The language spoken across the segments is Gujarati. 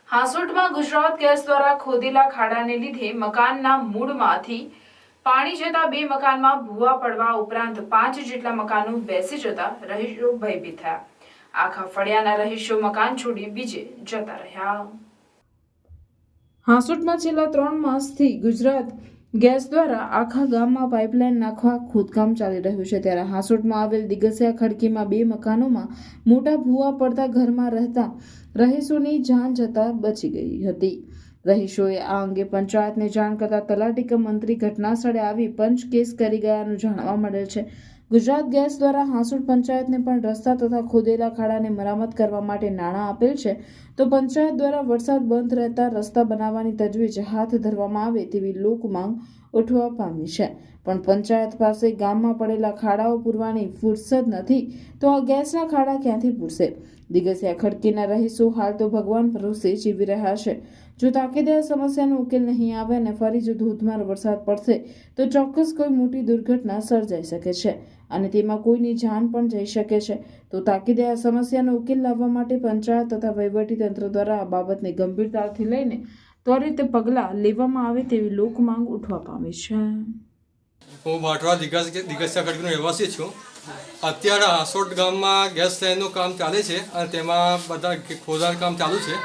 હાંસોટમાં ગુજરાત ગેસ દ્વારા ખોદેલા ખાડાને લીધે મકાનના મૂળમાંથી પાણી જતા 2 મકાનમાં ભૂવા પડવા ઉપરાંત 5 જેટલા મકાનો બેસી જતા રહીશો ભયભીત થયા. આખા ફળિયાના રહીશો મકાન છોડી બીજે જતા રહ્યા. હાંસોટમાં છેલ્લા 3 માસથી ગુજરાત ગેસ દ્વારા આખા ગામમાં પાઇપલાઇન નાખવા ખોદકામ ચાલી રહ્યું છે. ત્યારે હાંસોટમાં આવેલ દિગસિયા ખડકીમાં 2 મકાનોમાં મોટા ભૂવા પડતા ઘરમાં રહેતા રહીશોની જાન જતા બચી ગઈ હતી. રહીશોએ આ અંગે પંચાયતને જાણ કરતા તલાટી કમ મંત્રી ઘટના સ્થળે આવી પંચ કેસ કરી ગયાનું જાણવા મળેલ છે. ગુજરાત ગેસ દ્વારા હાંસોટ પંચાયતને પણ રસ્તા તથા ખોદેલા ખાડાને મરામત કરવા માટે નાણાં આપેલ છે, તો પંચાયત દ્વારા વરસાદ બંધ રહેતા રસ્તા બનાવવાની તજવીજ હાથ ધરવામાં આવે તેવી લોક માંગ ઉઠવા પામી છે. પણ પંચાયત પાસે ગામમાં પડેલા ખાડાઓ પૂરવાની ફુરસદ નથી, તો આ ગેસના ખાડા ક્યાંથી પૂરશે? દિગસિયા ખડકીના રહીશો હાલ તો ભગવાન ભરોસે જીવી રહ્યા છે. જો તાકીદે આ સમસ્યાનો ઉકેલ નહીં આવે અને ફરી જો ધોધમાર વરસાદ પડશે તો ચોક્કસ કોઈ મોટી દુર્ઘટના સર્જાઈ શકે છે અને તેમાં કોઈની જાન પણ જઈ શકે છે. તો તાકીદે આ સમસ્યાનો ઉકેલ લાવવા માટે પંચાયત તથા વહીવટી તંત્ર દ્વારા આ બાબતને ગંભીરતાથી લઈને ત્વરિત પગલાં લેવામાં આવે તેવી લોક માંગ ઉઠવા પામી છે. હું ભાટવા દિગસિયા ખડકીનો રહેવાસી છું. અત્યારે હાંસોટ ગામમાં ગેસ લાઇનનું કામ ચાલે છે અને તેમાં બધા ખોદાણ કામ ચાલુ છે.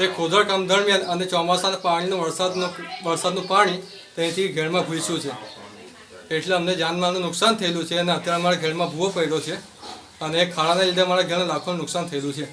એ ખોદાણ કામ દરમિયાન અને ચોમાસાના પાણીનું વરસાદનું પાણી ત્યાંથી ઘરમાં ઘૂસ્યું છે, એટલે અમને જાનમાલનું નુકસાન થયેલું છે અને અત્યારે અમારા ઘરમાં ભૂવો પડ્યો છે અને એ ખાડાના લીધે અમારા ઘરના લાખોનું નુકસાન થયેલું છે.